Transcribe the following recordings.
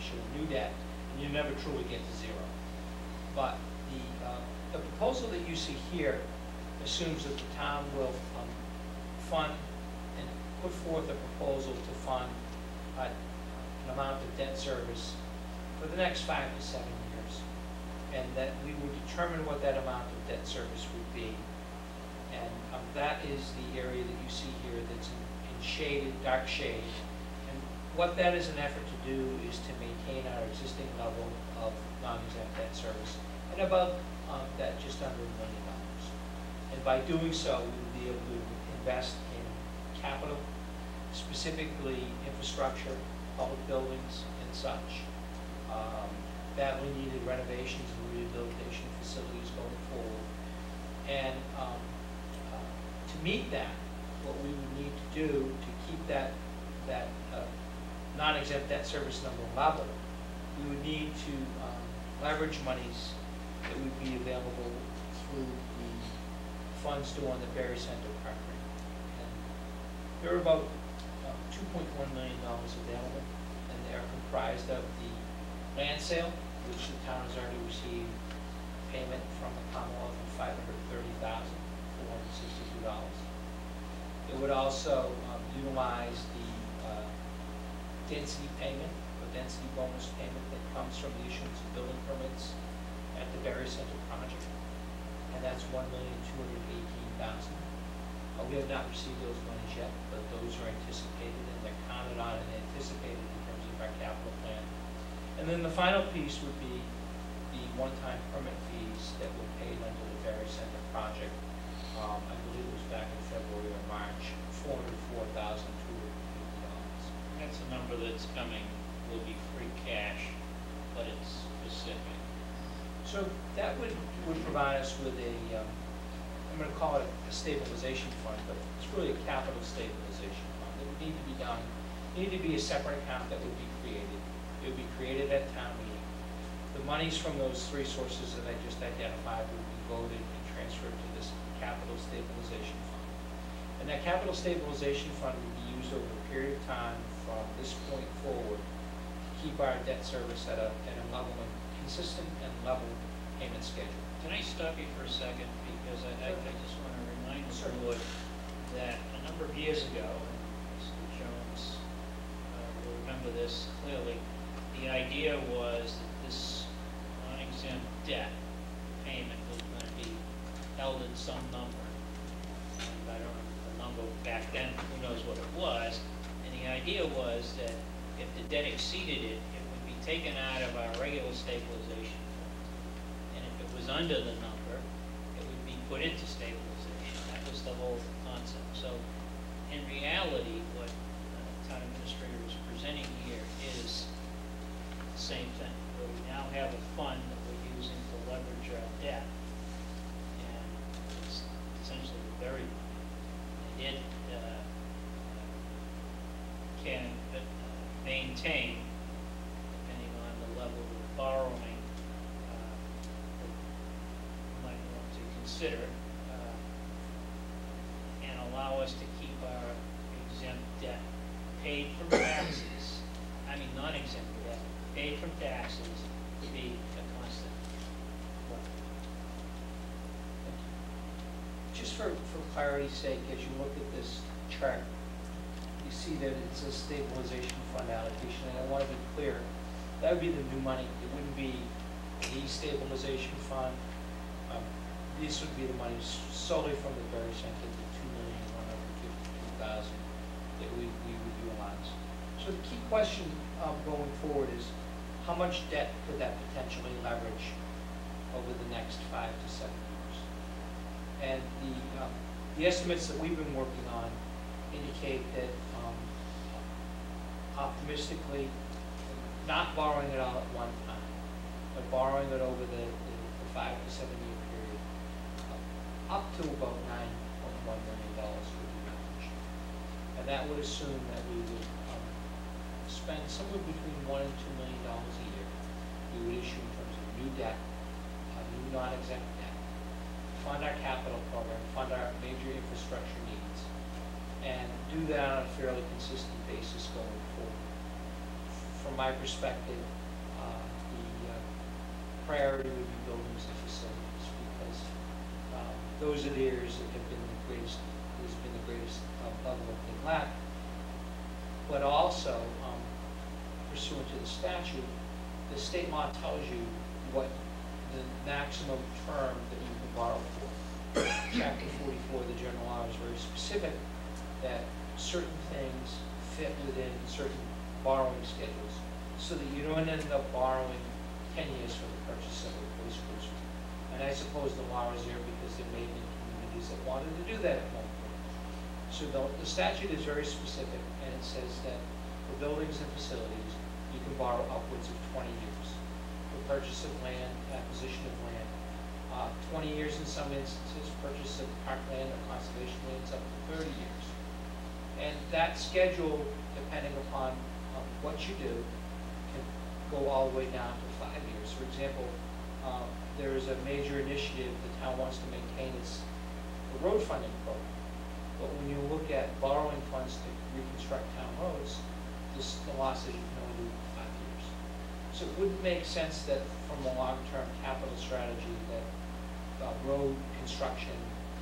issue new debt, and you never truly get to zero. But the proposal that you see here assumes that the town will fund and put forth a proposal to fund an amount of debt service for the next 5 to 7 years, and that we would determine what that amount of debt service would be. And that is the area that you see here that's in shaded, dark shade. And what that is an effort to do is to maintain our existing level of non-exempt debt service and above that just under $1 million. And by doing so, we will be able to invest in capital, specifically infrastructure, public buildings, and such. Badly needed renovations and rehabilitation facilities going forward. And to meet that, what we would need to do to keep that non-exempt debt service number level, we would need to leverage monies that would be available through the funds due on the Berry Center property. And there are about $2.1 million available, and they are comprised of the land sale, which the town has already received payment from the Commonwealth of $530,462. It would also utilize the density payment, or density bonus payment that comes from the issuance of building permits at the Berry Center project, and that's $1,218,000. We have not received those monies yet, but those are anticipated, and they're counted on and anticipated in terms of our capital plan. And then the final piece would be the one-time permit fees that were paid under the Berry Center project. I believe it was back in February or March, $404,250. That's a number that's coming, will be free cash, but it's specific. So that would provide us with a, I'm going to call it a stabilization fund, but it's really a capital stabilization fund. It would need to be done, need to be a separate account that would be created. It would be created at town meeting. The monies from those three sources that I just identified would be voted and transferred to this capital stabilization fund. And that capital stabilization fund would be used over a period of time from this point forward to keep our debt service at a level, and consistent and level payment schedule. Can I stop you for a second? Because I just want to remind the board that a number of years ago, and Mr. Jones will remember this clearly, the idea was that this non-exempt debt payment was going to be held at some number. And I don't know the number back then, who knows what it was. And the idea was that if the debt exceeded it, it would be taken out of our regular stabilization fund. And if it was under the number, it would be put into stabilization. That was the whole concept. So in reality, what the town administrator is presenting here is the same thing, where we now have a fund that we're using to leverage our debt, and it's essentially very, it can maintain, depending on the level of borrowing that we might want to consider, and allow us to keep our exempt debt paid from taxes, I mean non-exempt debt, paid from taxes, to be a constant level. Just for clarity's sake, as you look at this chart, you see that it's a stabilization fund allocation, and I want to be clear, that would be the new money. It wouldn't be a stabilization fund. These would be the money solely from the Berry Center, the $2,152,000 that we would utilize. So the key question going forward is, how much debt could that potentially leverage over the next 5 to 7 years? And the estimates that we've been working on indicate that optimistically, not borrowing it all at one time, but borrowing it over the 5 to 7 year period, up to about $9.1 million would be leveraged. And that would assume that we would spend somewhere between $1 and $2 million a year. We would issue in terms of new debt, new non-exempt debt, fund our capital program, fund our major infrastructure needs, and do that on a fairly consistent basis going forward. From from my perspective, the priority would be buildings and facilities, because those are the areas that have been the greatest, there's been the greatest level of neglect. But also, pursuant to the statute, the state law tells you what the maximum term that you can borrow for. Chapter 44 of the general law is very specific that certain things fit within certain borrowing schedules, so that you don't end up borrowing 10 years for the purchase of a police cruiser. And I suppose the law is there because there may have been communities that wanted to do that at one point. So the statute is very specific, and it says that for buildings and facilities, you can borrow upwards of 20 years. For purchase of land, acquisition of land, 20 years in some instances, purchase of parkland or conservation lands up to 30 years. And that schedule, depending upon what you do, can go all the way down to 5 years. For example, there is a major initiative the town wants to maintain its road funding program. But when you look at borrowing funds to reconstruct town roads, the law says you can only do 5 years. So it wouldn't make sense that from a long-term capital strategy that road construction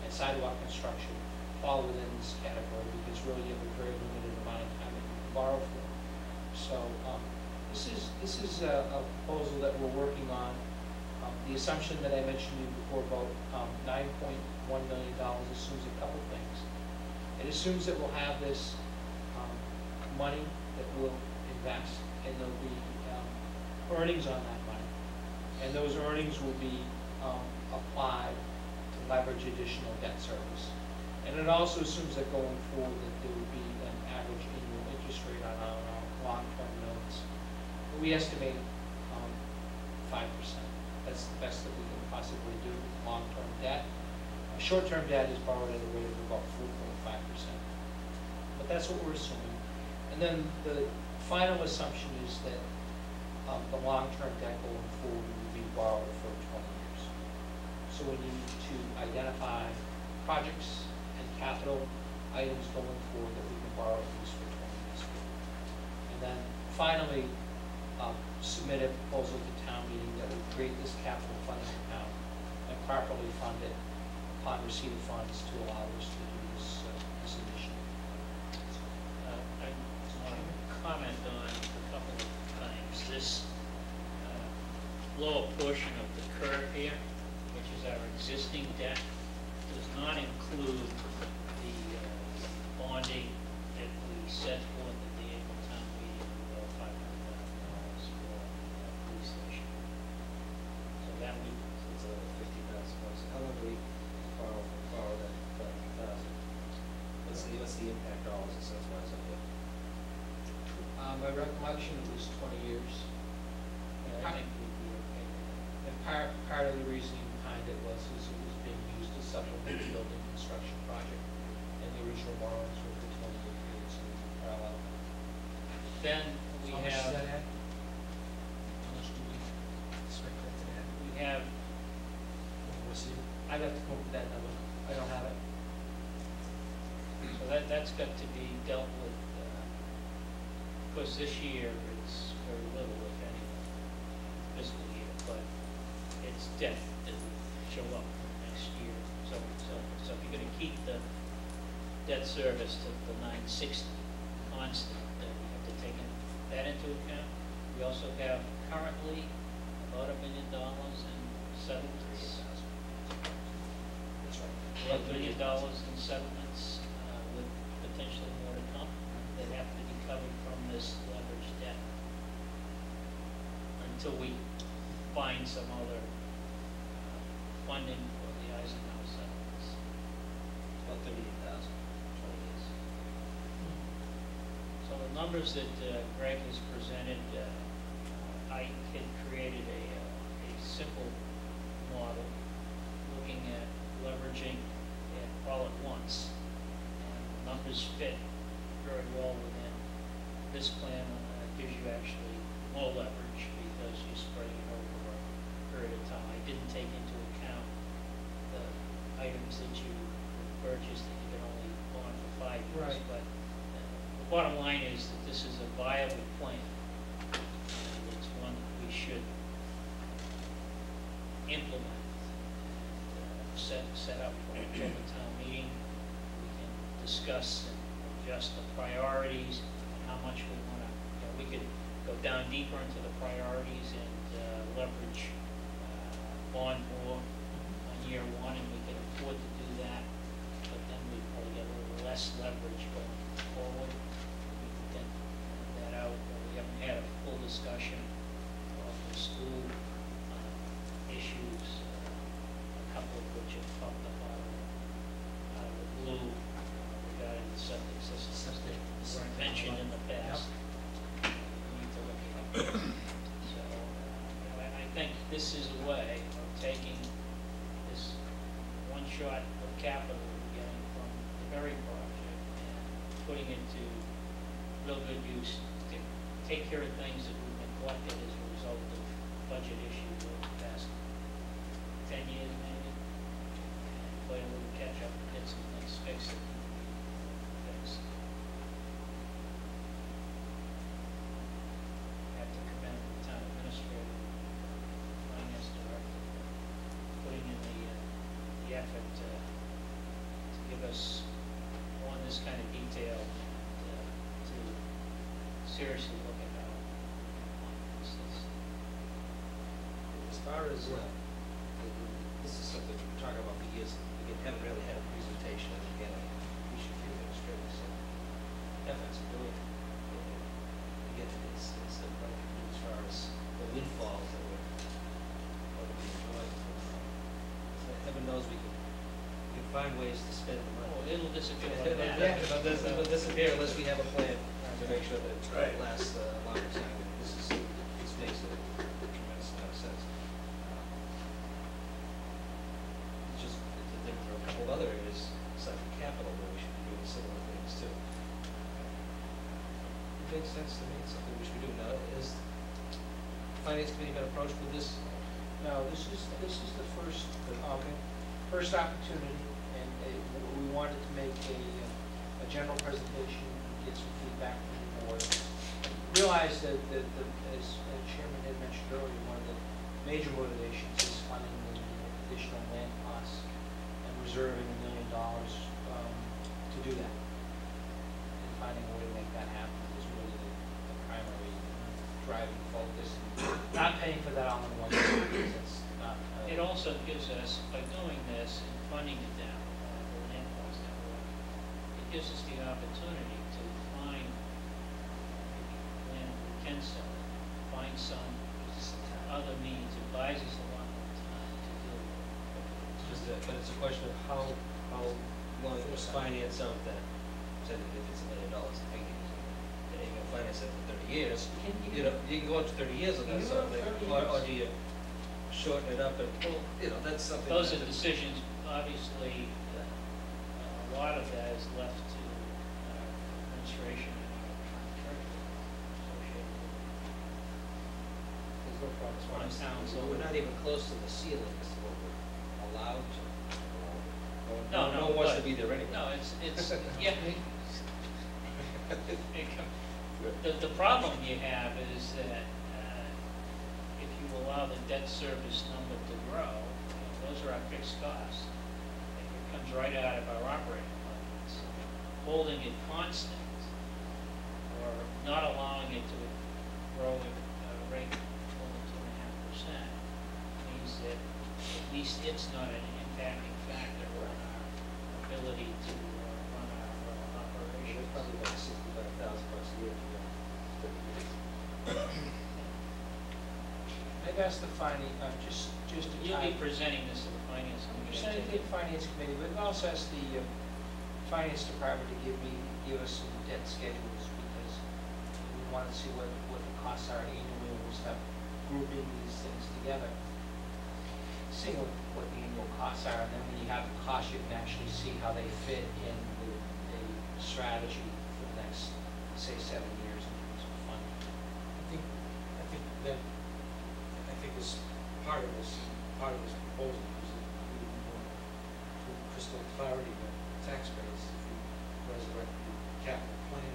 and sidewalk construction fall within this category, because really you have a very limited amount of time that you can borrow for. So this is a proposal that we're working on. The assumption that I mentioned to you before about $9.1 million assumes a couple things. It assumes that we'll have this money that we'll invest, and there'll be earnings on that money. And those earnings will be applied to leverage additional debt service. And it also assumes that going forward that there would be an average annual interest rate on our long-term notes. We estimate 5%. That's the best that we can possibly do with long-term debt. Short-term debt is borrowed at a rate of about 4.5%. But that's what we're assuming. And then the final assumption is that the long-term debt going forward will be borrowed for 20 years. So we need to identify projects and capital items going forward that we can borrow at least for 20 years. And then finally, submit a proposal to town meeting that would create this capital funding account and properly fund it upon receipt of funds to allow us to do this initiative. I want to comment on a couple of things. This lower portion of the curve here, which is our existing debt, does not include the bonding that we set forth at the April town meeting of $500,000 for the police station. So that we, It's $50,000. How long do we borrow that $500,000? What's the impact dollars and cents wise of it? My recollection, it was 20 years. I think we'd be okay with And part of the reasoning behind it was it was being used to supplement the building construction project, and the original borrowings were for 20-year periods, so we parallel. that. Then we How much does have, that add? How much do we expect that to add? we have, We'll see. I'd have to come up with that number. I don't have it. so that's got to be dealt with. Of course, this year it's very little, if any, fiscal year, but it's debt that will show up next year. So if you're gonna keep the debt service to the 960 constant, then you have to take that into account. We also have currently about $1 million in settlements. That's right. $1 million in settlements, with potentially more to come, that have to be covered from this leveraged debt until we find some other funding for the Eisenhower settlements. About 38,000. 20 years. So the numbers that Greg has presented, I had created a simple model looking at leveraging it all at once. And the numbers fit very well within this plan. Gives you actually more leverage because you're spreading it over a period of time. I didn't take into account the items that you purchased that you can only bond for 5 years. Right. But the bottom line is that this is a viable plan. implement, set up for October town meeting. We can discuss and adjust the priorities, and how much we want to, we could go down deeper into the priorities and leverage bond more on year one, and we can afford to do that, but then we probably get a little less leverage going forward. We can think that out. We haven't had a full discussion of the school issues, a couple of which have popped up out of the blue regarding the septic system. Were mentioned in the past. We need to look at it. So, I think this is a way of taking this one shot of capital we're getting from the Berry project and putting it to real good use to take care of things that we've neglected as a result of budget issues over the past 10 years maybe, and play a little catch up and get some things fixed that need to be fixed. I have to commend the town administrator, finance director, putting in the effort to give us, one, this kind of detail, and to seriously look at how this is. As far as, this is something we've been talking about for years, we haven't really had a presentation, and again, we should be administrators, so efforts to do it. Again, it's a right as far as the windfalls that we're enjoying. Heaven knows we can find ways to spend the money. Oh, it'll disappear like It'll that. disappear unless we have a plan to make sure that it lasts a longer time. This makes a tremendous amount of sense. It's there are a couple of other areas, aside from capital, where we should be doing similar things too. It makes sense to me, it's something we should do. Now, is the finance committee been approached with this? No, this is the first opportunity, and we wanted to make a general presentation, get some feedback from the board. Realize that as Chairman had mentioned earlier, one of the major motivations is funding the additional land costs and reserving $1 million to do that. And finding a way to make that happen is really the primary driving focus. Not paying for that all in one year, because that's not. It also gives us, by doing this and funding it down, the land cost network, it gives us the opportunity to find land we can sell, find some other means. It buys us a lot more time to deal with it. But it's a question of how long it was financed out that, said if it's $1 million, I think you can finance it for 30 years. You can go up to 30 years on that sort of thing, or do you shorten it up and, that's something. Those are decisions, obviously, a lot of that is left to administration and our treasurer associated with it. There's no problem. That's what I'm saying. So we're not even close to the ceiling as to what we're allowed to. No, one wants to but- be there anyway. No, it's, yeah. The problem you have is that if you allow the debt service number to grow, those are our fixed costs. It comes right out of our operating budgets. Holding it constant or not allowing it to grow at a rate of only 2.5% means that at least it's not an impacting factor on our ability to run our operations. It's probably about $65,000 a year. I've asked the finance, just to You'll be tie. presenting this to the finance I'm committee. presenting to the finance committee, but I've also asked the finance department to give us some debt schedules, because we want to see what the costs are annually. We'll start grouping these things together, seeing what the annual costs are, and then when you have the costs, you can actually see how they fit in with a strategy for the next, say, 7 years in terms of funding. I think as part of this proposal, is that we would want crystal clarity to taxpayers if we resurrect the capital plan